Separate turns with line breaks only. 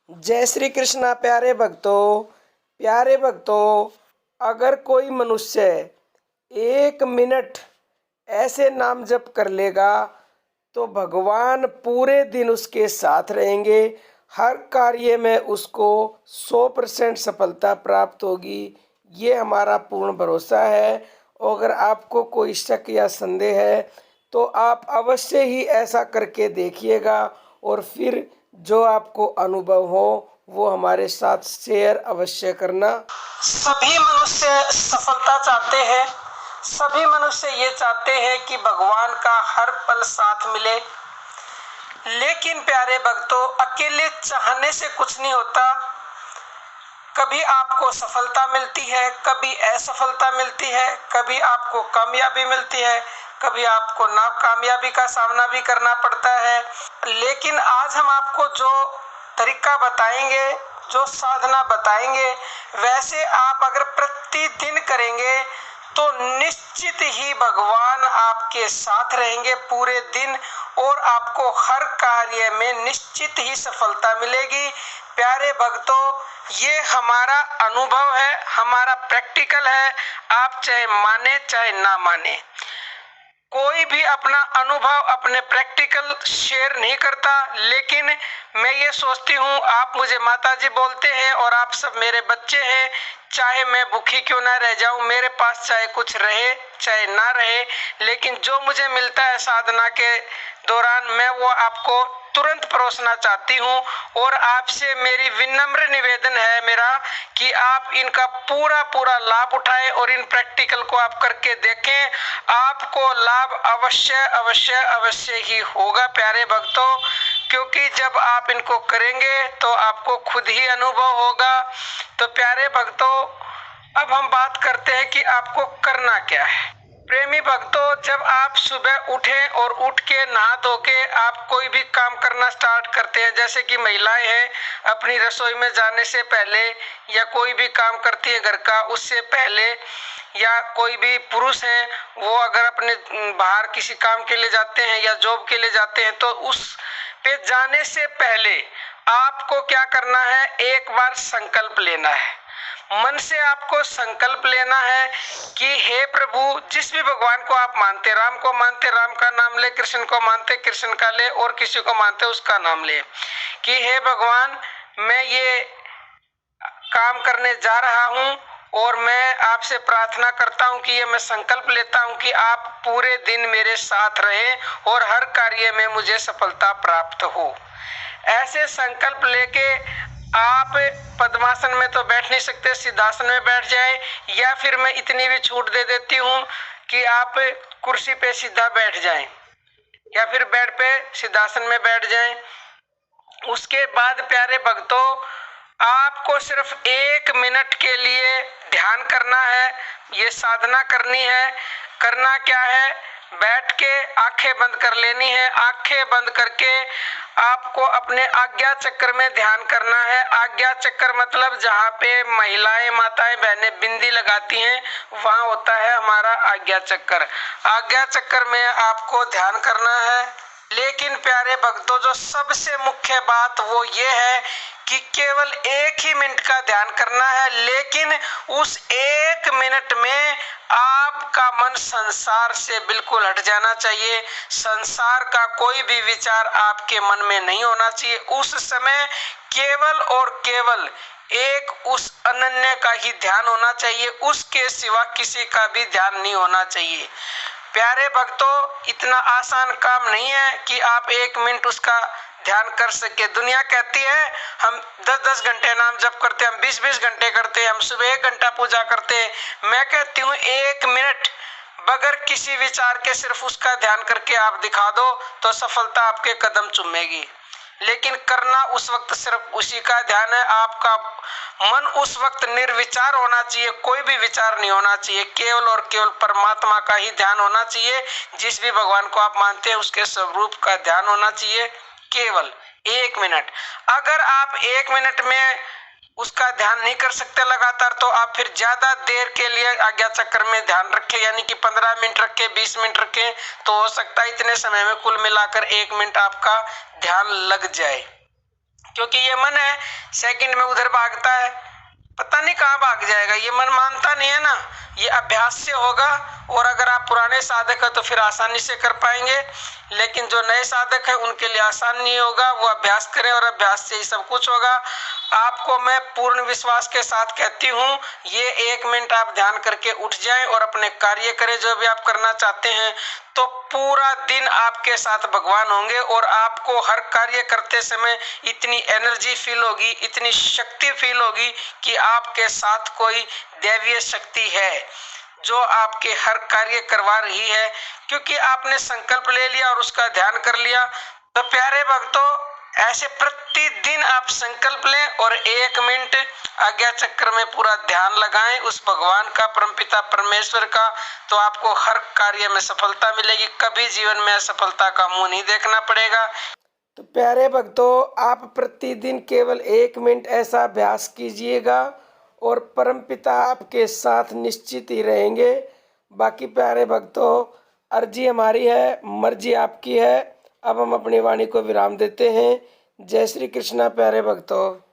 जय श्री कृष्णा। प्यारे भक्तों, अगर कोई मनुष्य 1 मिनट ऐसे नाम जप कर लेगा तो भगवान पूरे दिन उसके साथ रहेंगे। हर कार्य में उसको 100% सफलता प्राप्त होगी। ये हमारा पूर्ण भरोसा है। और अगर आपको कोई शक या संदेह है तो आप अवश्य ही ऐसा करके देखिएगा और फिर जो आपको अनुभव हो वो हमारे साथ शेयर अवश्य करना।
सभी मनुष्य सफलता चाहते हैं। सभी मनुष्य ये चाहते हैं कि भगवान का हर पल साथ मिले। लेकिन प्यारे भक्तों, अकेले चाहने से कुछ नहीं होता। कभी आपको सफलता मिलती है, कभी असफलता मिलती है, कभी आपको कामयाबी मिलती है, कभी आपको नाकामयाबी का सामना भी करना पड़ता है। लेकिन आज हम आपको जो तरीका बताएंगे, जो साधना बताएंगे, वैसे आप अगर प्रतिदिन करेंगे तो निश्चित ही भगवान आपके साथ रहेंगे पूरे दिन और आपको हर कार्य में निश्चित ही सफलता मिलेगी। प्यारे भक्तों, ये हमारा अनुभव है, हमारा प्रैक्टिकल है। आप चाहे माने चाहे ना माने, कोई भी अपना अनुभव अपने प्रैक्टिकल शेयर नहीं करता। लेकिन मैं ये सोचती हूँ, आप मुझे माताजी बोलते हैं और आप सब मेरे बच्चे हैं। चाहे मैं भूखी क्यों ना रह जाऊं, मेरे पास चाहे कुछ रहे चाहे ना रहे, लेकिन जो मुझे मिलता है साधना के दौरान मैं वो आपको तुरंत परोसना चाहती हूँ। और आपसे मेरी विनम्र निवेदन है मेरा कि आप इनका पूरा लाभ उठाएं और इन प्रैक्टिकल को आप करके देखें। आपको लाभ अवश्य ही होगा प्यारे भक्तों, क्योंकि जब आप इनको करेंगे तो आपको खुद ही अनुभव होगा। तो प्यारे भक्तों, अब हम बात करते हैं कि आपको करना क्या है। प्रेमी भक्तों, जब आप सुबह उठें और उठ के नहा धो के आप कोई भी काम करना स्टार्ट करते हैं, जैसे कि महिलाएं हैं अपनी रसोई में जाने से पहले, या कोई भी काम करती है घर का उससे पहले, या कोई भी पुरुष है वो अगर अपने बाहर किसी काम के लिए जाते हैं या जॉब के लिए जाते हैं, तो उस पे जाने से पहले आपको क्या करना है, एक बार संकल्प लेना है। मन से आपको संकल्प लेना है कि हे प्रभु, जिस भी भगवान को आप मानते, राम को मानते राम का नाम ले, कृष्ण को मानते कृष्ण का ले, और किसी को मानते उसका नाम ले, कि हे भगवान, मैं ये काम करने जा रहा हूँ और मैं आपसे प्रार्थना करता हूँ कि ये मैं संकल्प लेता हूँ कि आप पूरे दिन मेरे साथ रहें और हर कार्य में मुझे सफलता प्राप्त हो। ऐसे संकल्प लेके आप पद्मासन में तो बैठ नहीं सकते, सिद्धासन में बैठ जाए, या फिर मैं इतनी भी छूट दे देती हूँ कि आप कुर्सी पे सीधा बैठ जाएं या फिर बेड पे सिद्धासन में बैठ जाएं। उसके बाद प्यारे भक्तों, आपको सिर्फ 1 मिनट के लिए ध्यान करना है, ये साधना करनी है। करना क्या है, बैठ के आंखें बंद कर लेनी है। आंखें बंद करके आपको अपने आज्ञा चक्र में ध्यान करना है। आज्ञा चक्र मतलब जहाँ पे महिलाएं, माताएं, बहनें बिंदी लगाती हैं, वहाँ होता है हमारा आज्ञा चक्र। आज्ञा चक्र में आपको ध्यान करना है। लेकिन प्यारे भक्तों, जो सबसे मुख्य बात वो ये है कि केवल 1 ही मिनट का ध्यान करना है। लेकिन उस 1 मिनट में आपका मन संसार से बिल्कुल हट जाना चाहिए। संसार का कोई भी विचार आपके मन में नहीं होना चाहिए। उस समय केवल और केवल एक उस अनन्य का ही ध्यान होना चाहिए, उसके सिवा किसी का भी ध्यान नहीं होना चाहिए। प्यारे भक्तों, इतना आसान काम नहीं है कि आप 1 मिनट उसका ध्यान कर सके। दुनिया कहती है हम 10-10 घंटे नाम जप करते, हम 20-20 घंटे करते, हम सुबह 1 घंटा पूजा करते। मैं कहती हूँ 1 मिनट बगैर किसी विचार के सिर्फ उसका ध्यान करके आप दिखा दो तो सफलता आपके कदम चूमेगी। लेकिन करना उस वक्त सिर्फ उसी का ध्यान है। आपका मन उस वक्त निर्विचार होना चाहिए, कोई भी विचार नहीं होना चाहिए, केवल और केवल परमात्मा का ही ध्यान होना चाहिए। जिस भी भगवान को आप मानते हैं उसके स्वरूप का ध्यान होना चाहिए। केवल 1 मिनट। अगर आप 1 मिनट में उसका ध्यान नहीं कर सकते लगातार, तो आप फिर ज्यादा देर के लिए आज्ञा चक्र में ध्यान रखें, यानी कि 15 मिनट रखें, 20 मिनट रखें, तो हो सकता है इतने समय में कुल मिलाकर 1 मिनट आपका ध्यान लग जाए। क्योंकि ये मन है सेकंड में उधर भागता है, पता नहीं कहाँ भाग जाएगा, ये मन मानता नहीं है ना। ये अभ्यास से होगा, और अगर आप पुराने साधक है तो फिर आसानी से कर पाएंगे, लेकिन जो नए साधक है उनके लिए आसान नहीं होगा। वो अभ्यास करें और अभ्यास से ही सब कुछ होगा। आपको मैं पूर्ण विश्वास के साथ कहती हूँ, ये 1 मिनट आप ध्यान करके उठ जाएं और अपने कार्य करें जो भी आप करना चाहते हैं, तो पूरा दिन आपके साथ भगवान होंगे और आपको हर कार्य करते समय इतनी एनर्जी फील होगी, इतनी शक्ति फील होगी कि आपके साथ कोई दैवीय शक्ति है जो आपके हर कार्य करवा रही है, क्योंकि आपने संकल्प ले लिया और उसका ध्यान कर लिया। तो प्यारे भक्तों, ऐसे प्रतिदिन आप संकल्प लें और 1 मिनट आज्ञा चक्र में पूरा ध्यान लगाएं उस भगवान का, परमपिता परमेश्वर का, तो आपको हर कार्य में सफलता मिलेगी। कभी जीवन में असफलता का मुंह नहीं देखना पड़ेगा।
तो प्यारे भक्तों, आप प्रतिदिन केवल 1 मिनट ऐसा अभ्यास कीजिएगा और परमपिता आपके साथ निश्चित ही रहेंगे। बाकी प्यारे भक्तों, अर्जी हमारी है, मर्जी आपकी है। अब हम अपनी वाणी को विराम देते हैं। जय श्री कृष्णा प्यारे भक्तों।